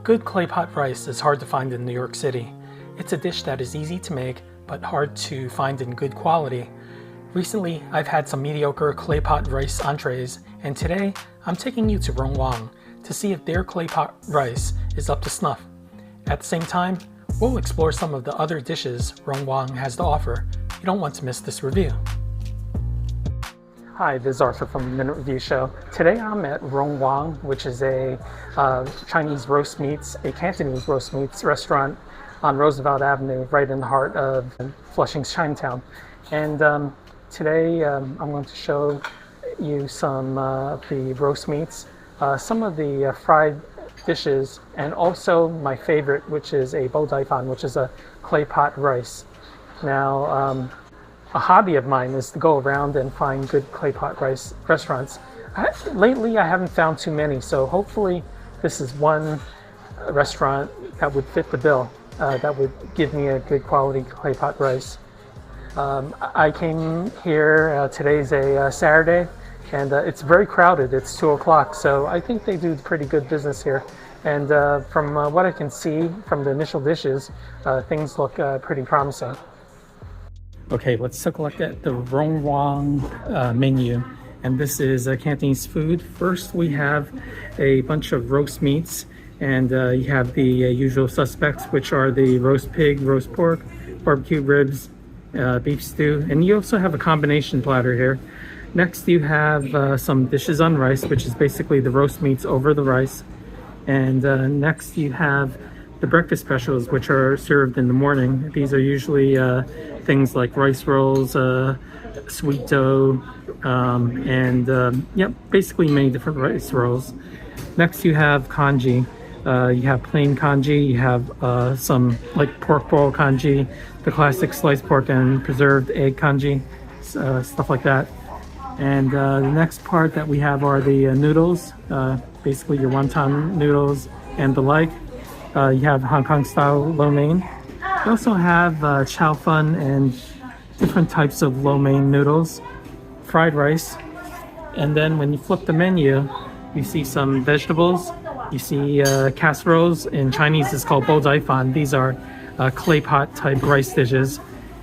Good clay pot rice is hard to find in New York City. It's a dish that is easy to make, but hard to find in good quality. Recently, I've had some mediocre clay pot rice entrees, and today I'm taking you to RongWang to see if their clay pot rice is up to snuff. At the same time, we'll explore some of the other dishes RongWang has to offer. You don't want to miss this review. Hi, this is Arthur from the Minute Review Show. Today I'm at RongWang, which is a Chinese roast meats, a Cantonese roast meats restaurant on Roosevelt Avenue, right in the heart of Flushing's Chinatown. And today I'm going to show you some of the roast meats, some of the fried dishes, and also my favorite, which is a bo dai fan, which is a clay pot rice. Now, a hobby of mine is to go around and find good clay pot rice restaurants. Lately, I haven't found too many, so hopefully this is one restaurant that would fit the bill, that would give me a good quality clay pot rice. I came here, today's a Saturday, and it's very crowded. It's 2 o'clock, so I think they do pretty good business here. And from what I can see from the initial dishes, things look pretty promising. Okay, let's take a look at the RongWang menu. And this is Cantonese food. First, we have a bunch of roast meats, and you have the usual suspects, which are the roast pig, roast pork, barbecue ribs, beef stew, and you also have a combination platter here. Next, you have some dishes on rice, which is basically the roast meats over the rice. And next, you have the breakfast specials, which are served in the morning. These are usually things like rice rolls, sweet dough, and basically many different rice rolls. Next, you have congee. You have plain congee. You have some like pork bowl congee, the classic sliced pork and preserved egg congee, stuff like that. And the next part that we have are the noodles, basically your wonton noodles and the like. You have Hong Kong style lo mein. You also have chow fun and different types of lo mein noodles, fried rice. And then when you flip the menu, you see some vegetables. You see casseroles. In Chinese, it's called bo dai fan. These are clay pot type rice dishes.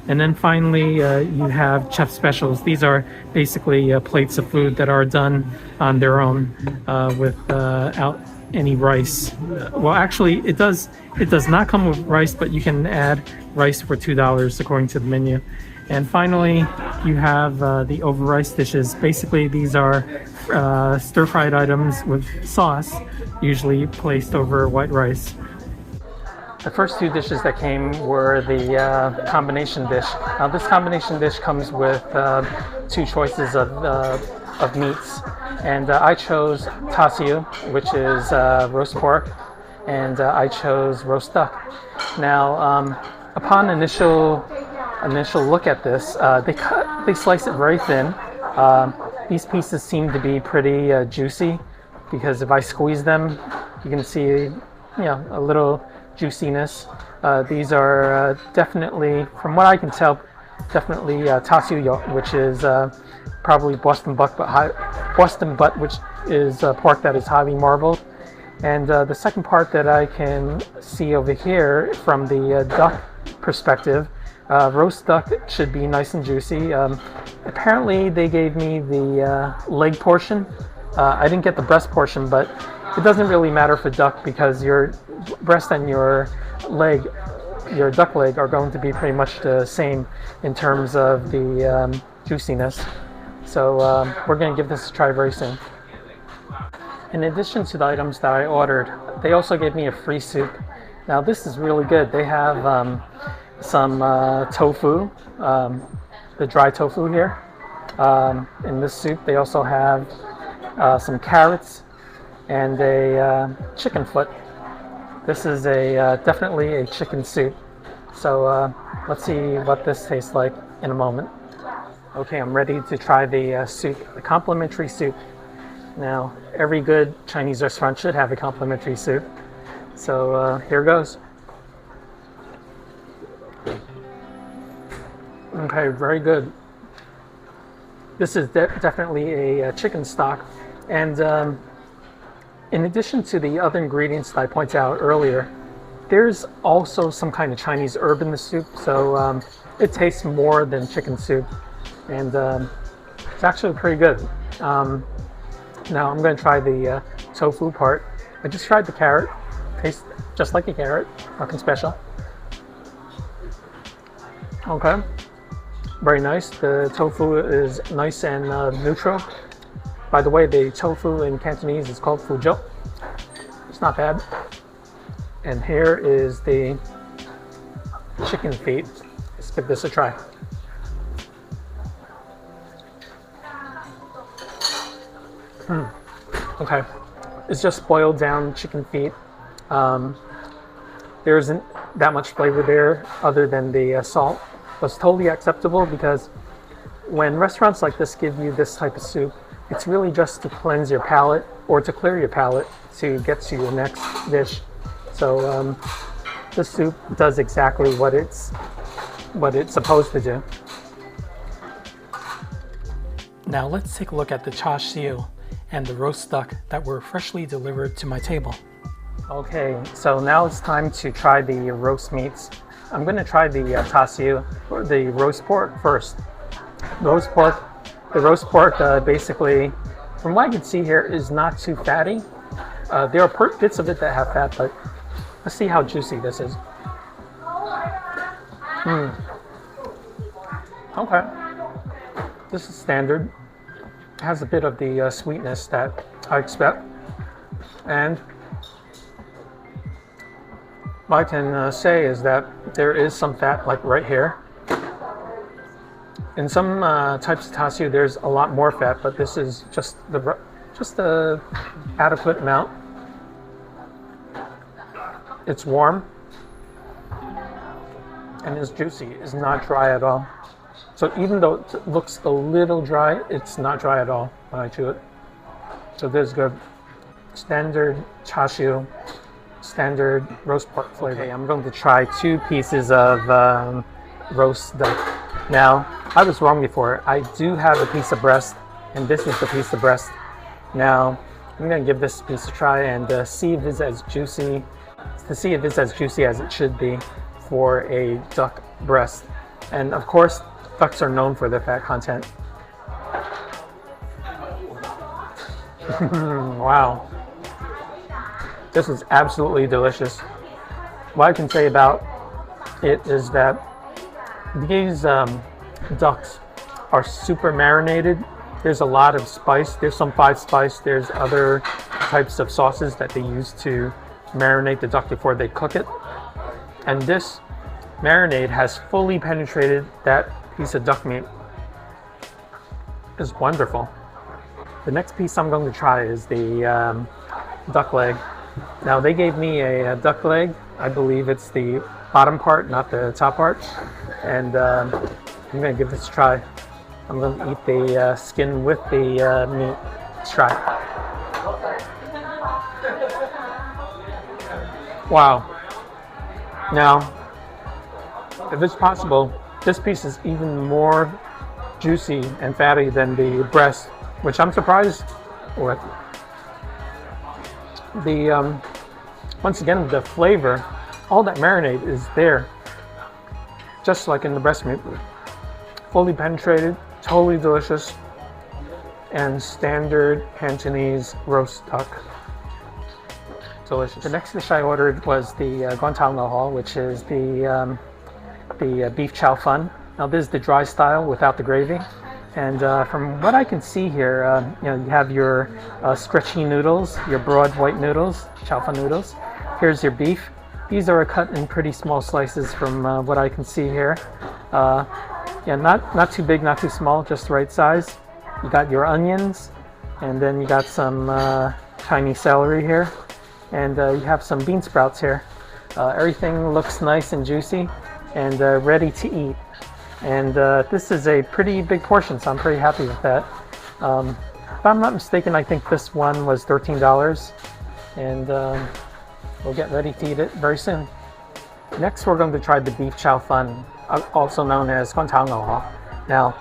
And then finally, you have chef specials. These are basically plates of food that are done on their own without any rice. Well, actually, it does not come with rice, but you can add rice for $2 according to the menu. And finally, you have the over rice dishes. Basically, these are stir-fried items with sauce, usually placed over white rice. The first two dishes that came were the combination dish. Now, this combination dish comes with two choices of meats, and I chose tasiu, which is roast pork, and I chose roast duck. Now, upon initial look at this, they slice it very thin. These pieces seem to be pretty juicy, because if I squeeze them, you can see, a little juiciness. These are definitely, from what I can tell, definitely tasiu, which is probably Boston butt, which is pork that is highly marbled. And the second part that I can see over here from the duck perspective, roast duck should be nice and juicy. Apparently they gave me the leg portion. I didn't get the breast portion, but it doesn't really matter for duck because your breast and your leg, your duck leg, are going to be pretty much the same in terms of the juiciness. So we're going to give this a try very soon. In addition to the items that I ordered, they also gave me a free soup. Now this is really good. They have some tofu, the dry tofu here. In this soup, they also have some carrots and a chicken foot. This is definitely a chicken soup. So let's see what this tastes like in a moment. Okay, I'm ready to try the soup, the complimentary soup. Now, every good Chinese restaurant should have a complimentary soup. So here goes. Okay, very good. This is definitely a chicken stock, and In addition to the other ingredients that I pointed out earlier, there's also some kind of Chinese herb in the soup, so it tastes more than chicken soup, and it's actually pretty good. Now I'm going to try the tofu part. I just tried the carrot. Tastes just like a carrot, nothing special. Okay, very nice. The tofu is nice and neutral. By the way, the tofu in Cantonese is called fuzhou. It's not bad. And here is the chicken feet. Let's give this a try. Okay, it's just boiled down chicken feet. There isn't that much flavor there other than the salt. But it's totally acceptable because when restaurants like this give you this type of soup, it's really just to cleanse your palate or to clear your palate to get to your next dish. So this soup does exactly what it's supposed to do. Now let's take a look at the char siu and the roast duck that were freshly delivered to my table. Okay, so now it's time to try the roast meats. I'm going to try the char siu, or the roast pork first. The roast pork basically, from what I can see here, is not too fatty. There are bits of it that have fat, but let's see how juicy this is. Okay, this is standard. It has a bit of the sweetness that I expect, and what I can say is that there is some fat, like right here. In some types of char siu, there's a lot more fat, but this is just the adequate amount. It's warm and it's juicy. It's not dry at all. So even though it looks a little dry, it's not dry at all when I chew it. So this is good. Standard char siu, standard roast pork flavor. Okay, I'm going to try 2 pieces of roast duck. Now, I was wrong before. I do have a piece of breast, and this is the piece of breast. Now, I'm going to give this piece a try and see if it's as juicy, as it should be for a duck breast. And of course, ducks are known for their fat content. Wow. This is absolutely delicious. What I can say about it is that these ducks are super marinated. There's a lot of spice. There's some 5 spice. There's other types of sauces that they use to marinate the duck before they cook it. And this marinade has fully penetrated that piece of duck meat. It's wonderful. The next piece I'm going to try is the duck leg. Now they gave me a duck leg. I believe it's the bottom part, not the top part. And I'm going to give this a try. I'm going to eat the skin with the meat. Let's try. Wow. Now, if it's possible, this piece is even more juicy and fatty than the breast, which I'm surprised with. Once again, the flavor, all that marinade is there, just like in the breast meat. Fully penetrated, totally delicious, and standard Cantonese roast duck. Delicious. The next dish I ordered was the guantao, which is the beef chow fun. Now this is the dry style without the gravy. And from what I can see here, you have your stretchy noodles, your broad white noodles, chow fun noodles. Here's your beef. These are cut in pretty small slices from what I can see here. Yeah, not too big, not too small, just the right size. You got your onions, and then you got some Chinese celery here, and you have some bean sprouts here. Everything looks nice and juicy and ready to eat. And this is a pretty big portion, so I'm pretty happy with that. If I'm not mistaken, I think this one was $13, and we'll get ready to eat it very soon. Next, we're going to try the beef chow fun, also known as guantao. Now,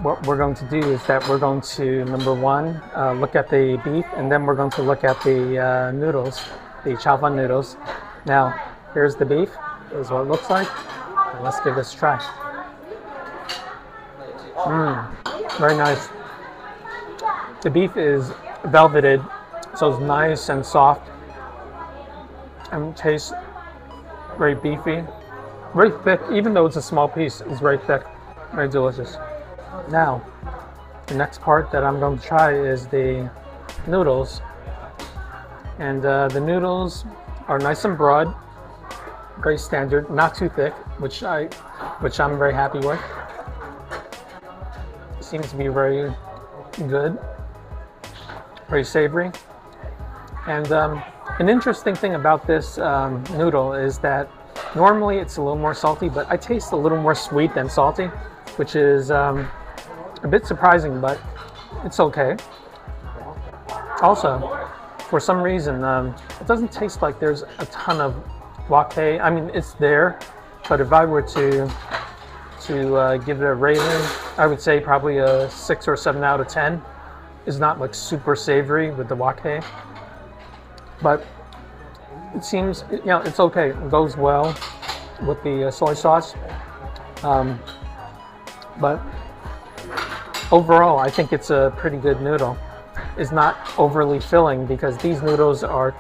what we're going to do is that we're going to, number one, look at the beef, and then we're going to look at the noodles, the chow fan noodles. Now, here's the beef. This is what it looks like. And let's give this a try. Very nice. The beef is velveted, so it's nice and soft, and tastes very beefy, very thick. Even though it's a small piece, it's very thick, very delicious. Now, the next part that I'm going to try is the noodles, and the noodles are nice and broad, very standard, not too thick, which I'm very happy with. Seems to be very good, very savory. And an interesting thing about this noodle is that normally it's a little more salty, but I taste a little more sweet than salty, which is a bit surprising, but it's okay. Also, for some reason, it doesn't taste like there's a ton of wok hei. I mean, it's there, but if I were to give it a rating, I would say probably a 6 or 7 out of 10. It's not like super savory with the wok hei, but it seems, it's okay. It goes well with the soy sauce. But overall, I think it's a pretty good noodle. It's not overly filling because these noodles are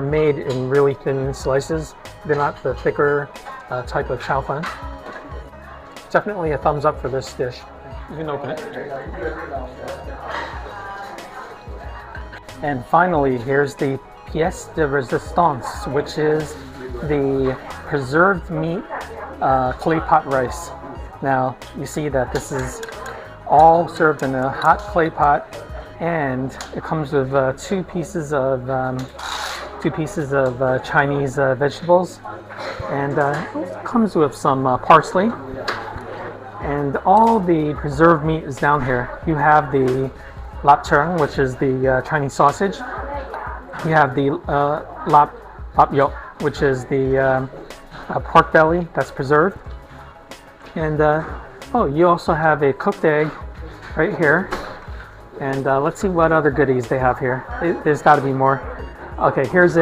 made in really thin slices. They're not the thicker type of chow fan. Definitely a thumbs up for this dish. You can open it. And finally, here's the pièce de résistance, which is the preserved meat clay pot rice. Now, you see that this is all served in a hot clay pot, and it comes with two pieces of Chinese vegetables, and it comes with some parsley. And all the preserved meat is down here. You have the lap turng, which is the Chinese sausage. You have the lap yok, which is the pork belly that's preserved. And you also have a cooked egg right here. And let's see what other goodies they have here. There's got to be more. Okay, here's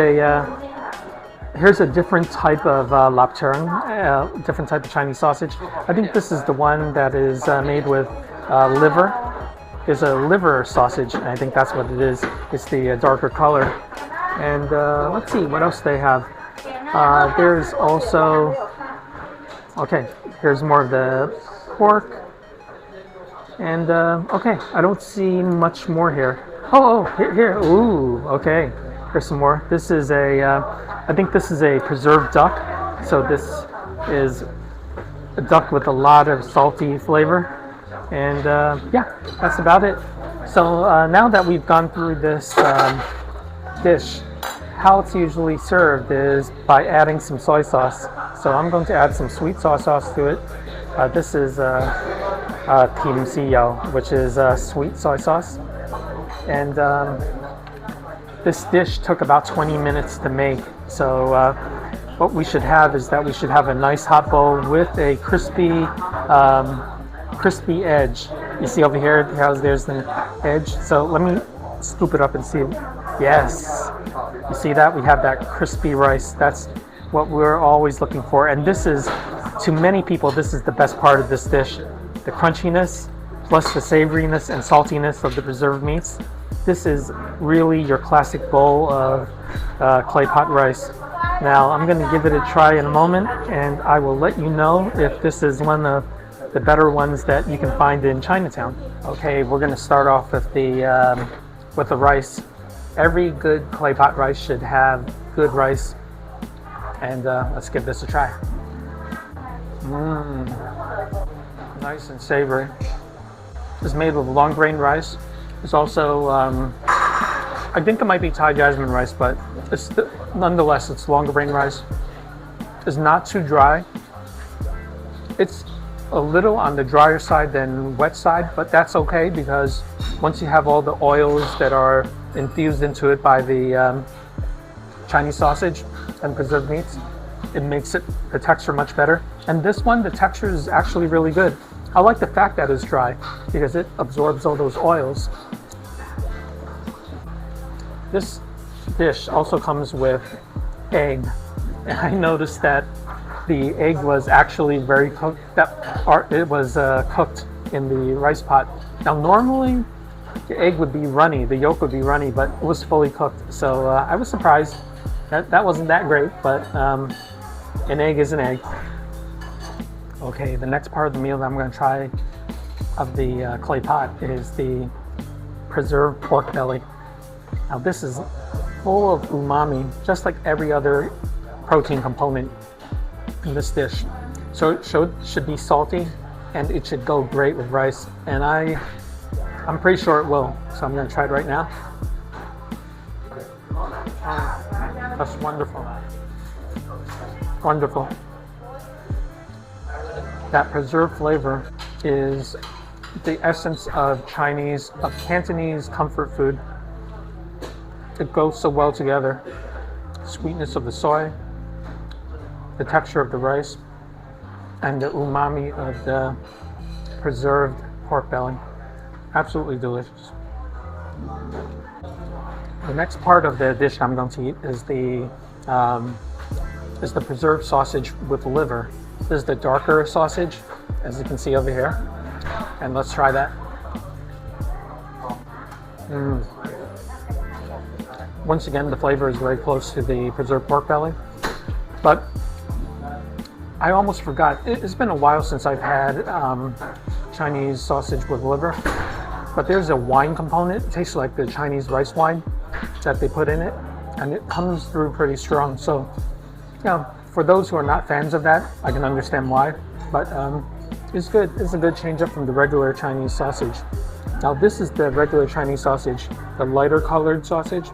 a different type of lap turng, different type of Chinese sausage. I think this is the one that is made with liver. There's a liver sausage, and I think that's what it is. It's the darker color. And let's see what else they have. There's also, here's more of the pork. And I don't see much more here. Here. Ooh, okay. Here's some more. This is I think this is a preserved duck. So this is a duck with a lot of salty flavor. And that's about it. So now that we've gone through this dish, how it's usually served is by adding some soy sauce. So I'm going to add some sweet soy sauce to it. This is Tim Siyo, which is sweet soy sauce. And this dish took about 20 minutes to make. So what we should have is that we should have a nice hot bowl with a crispy edge. You see over here how there's the edge. So let me scoop it up and see. Yes, you see that? We have that crispy rice. That's what we're always looking for. And this is, to many people, this is the best part of this dish. The crunchiness plus the savoriness and saltiness of the preserved meats. This is really your classic bowl of clay pot rice. Now I'm going to give it a try in a moment, and I will let you know if this is one of the better ones that you can find in Chinatown. Okay, we're going to start off with the rice. Every good clay pot rice should have good rice, and let's give this a try. Nice and savory. It's made with long grain rice. It's also, I think it might be Thai jasmine rice, but nonetheless, it's long grain rice. It's not too dry. It's a little on the drier side than wet side, but that's okay because once you have all the oils that are infused into it by the Chinese sausage and preserved meats, it makes the texture much better. And this one, the texture is actually really good. I like the fact that it's dry because it absorbs all those oils. This dish also comes with egg. And I noticed that the egg was actually very cooked. It was cooked in the rice pot. Now normally the egg would be runny, the yolk would be runny, but it was fully cooked. So I was surprised. That wasn't that great, but an egg is an egg. Okay, the next part of the meal that I'm going to try of the clay pot is the preserved pork belly. Now this is full of umami, just like every other protein component in this dish. So it should be salty, and it should go great with rice. And I'm pretty sure it will. So I'm going to try it right now. That's wonderful. Wonderful. That preserved flavor is the essence of Cantonese comfort food. It goes so well together. Sweetness of the soy, the texture of the rice, and the umami of the preserved pork belly. Absolutely delicious. The next part of the dish I'm going to eat is the preserved sausage with liver. This is the darker sausage, as you can see over here. And let's try that. Once again, the flavor is very close to the preserved pork belly. But I almost forgot. It's been a while since I've had Chinese sausage with liver. But there's a wine component. It tastes like the Chinese rice wine that they put in it. And it comes through pretty strong. So, for those who are not fans of that, I can understand why. But it's good. It's a good change up from the regular Chinese sausage. Now this is the regular Chinese sausage, the lighter colored sausage.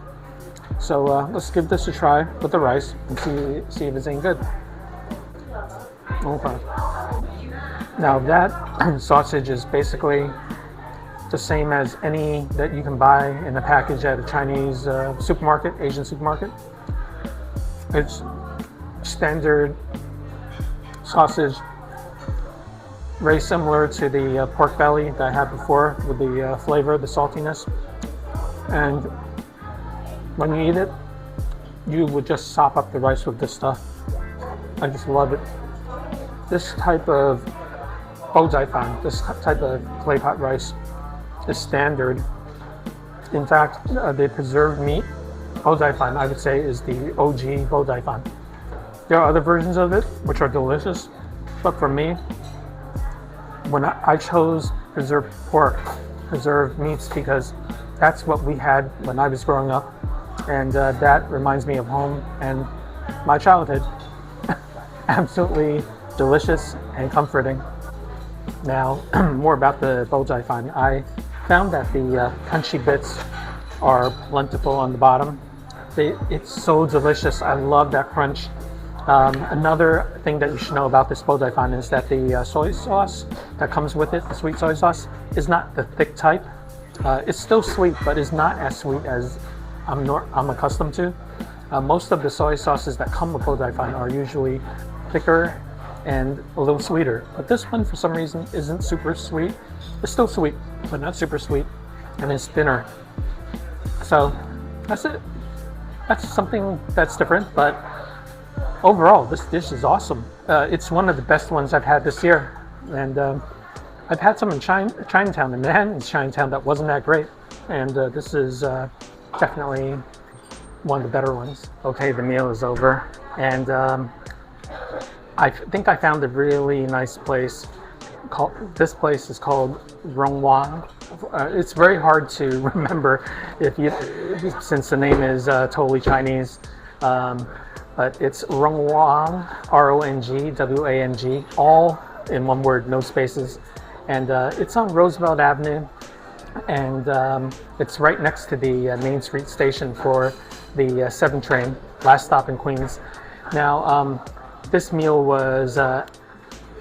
So let's give this a try with the rice and see if it's any good. Okay. Now that sausage is basically the same as any that you can buy in a package at a Chinese supermarket, Asian supermarket. It's standard sausage, very similar to the pork belly that I had before with the flavor, the saltiness. And when you eat it, you would just sop up the rice with this stuff. I just love it. This type of this type of clay pot rice is standard. In fact, the preserved meat, fan, I would say, is the OG fan. There are other versions of it which are delicious, but for me, when I chose preserved pork, preserved meats, because that's what we had when I was growing up, and that reminds me of home and my childhood. Absolutely delicious and comforting. Now, more about the fan. I found that the crunchy bits are plentiful on the bottom. It's so delicious. I love that crunch. Another thing that you should know about this fan is that the soy sauce that comes with it, the sweet soy sauce, is not the thick type. It's still sweet, but it's not as sweet as I'm accustomed to. Most of the soy sauces that come with fan are usually thicker and a little sweeter. But this one, for some reason, isn't super sweet. It's still sweet, but not super sweet, and it's thinner. So that's it. That's something that's different, but overall, this dish is awesome. It's one of the best ones I've had this year. And I've had some in Chinatown, in Manhattan's Chinatown, that wasn't that great. And this is definitely one of the better ones. Okay, the meal is over. And I think I found a really nice place. This place is called RongWang. It's very hard to remember since the name is totally Chinese. But it's RongWang, RongWang, all in one word, no spaces. And it's on Roosevelt Avenue, and it's right next to the Main Street station for the 7 train, last stop in Queens. Now, this meal was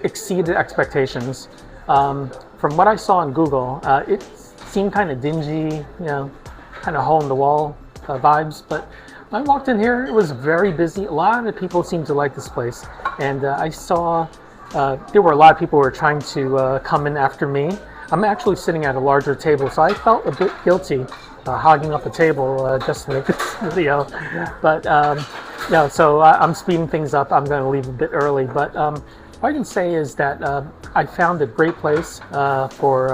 exceeded expectations. From what I saw on Google, it seemed kind of dingy, kind of hole-in-the-wall vibes, but I walked in here, it was very busy. A lot of people seemed to like this place. And I saw there were a lot of people who were trying to come in after me. I'm actually sitting at a larger table, so I felt a bit guilty hogging up a table just to make this video. But yeah, so I'm speeding things up. I'm going to leave a bit early. But what I can say is that I found a great place for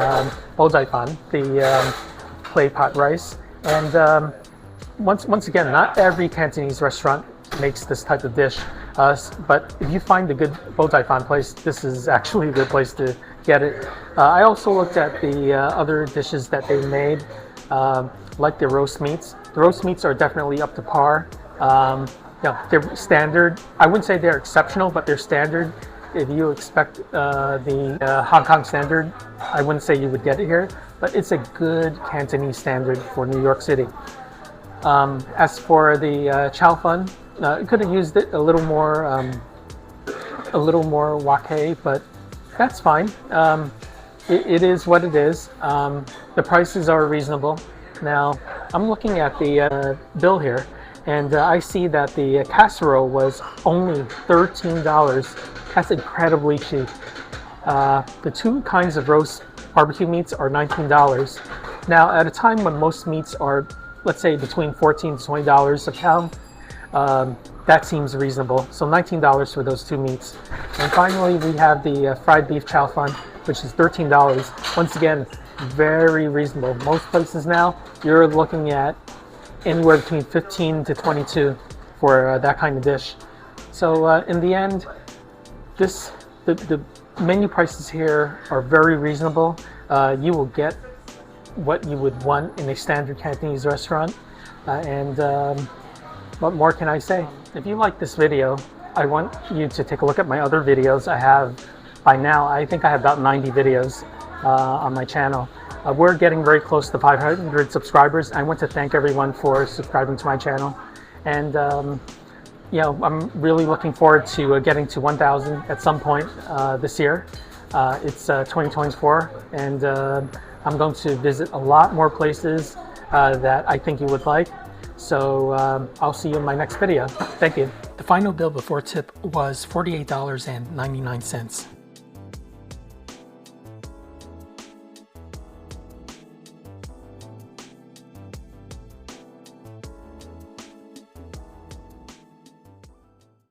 Fan, the clay pot rice. And once again, not every Cantonese restaurant makes this type of dish. But if you find a good Fan place, this is actually a good place to get it. I also looked at the other dishes that they made, like the roast meats. The roast meats are definitely up to par. Yeah, they're standard. I wouldn't say they're exceptional, but they're standard. If you expect the Hong Kong standard, I wouldn't say you would get it here, but it's a good Cantonese standard for New York City. As for the chow fun, could have used it a little more wok hei, but that's fine. It is what it is. The prices are reasonable. Now, I'm looking at the bill here, and I see that the casserole was only $13. That's incredibly cheap. The two kinds of roast barbecue meats are $19. Now, at a time when most meats are, let's say, between $14 to $20 a pound, that seems reasonable. So $19 for those two meats. And finally, we have the fried beef chow fun, which is $13. Once again, very reasonable. Most places now, you're looking at anywhere between $15 to $22 for that kind of dish. So in the end, the menu prices here are very reasonable. You will get what you would want in a standard Cantonese restaurant. What more can I say? If you like this video, I want you to take a look at my other videos. I have, by now, I think I have about 90 videos on my channel. We're getting very close to 500 subscribers. I want to thank everyone for subscribing to my channel. And you know, I'm really looking forward to getting to 1,000 at some point this year. It's 2024, and I'm going to visit a lot more places that I think you would like. So I'll see you in my next video. Thank you. The final bill before tip was $48.99.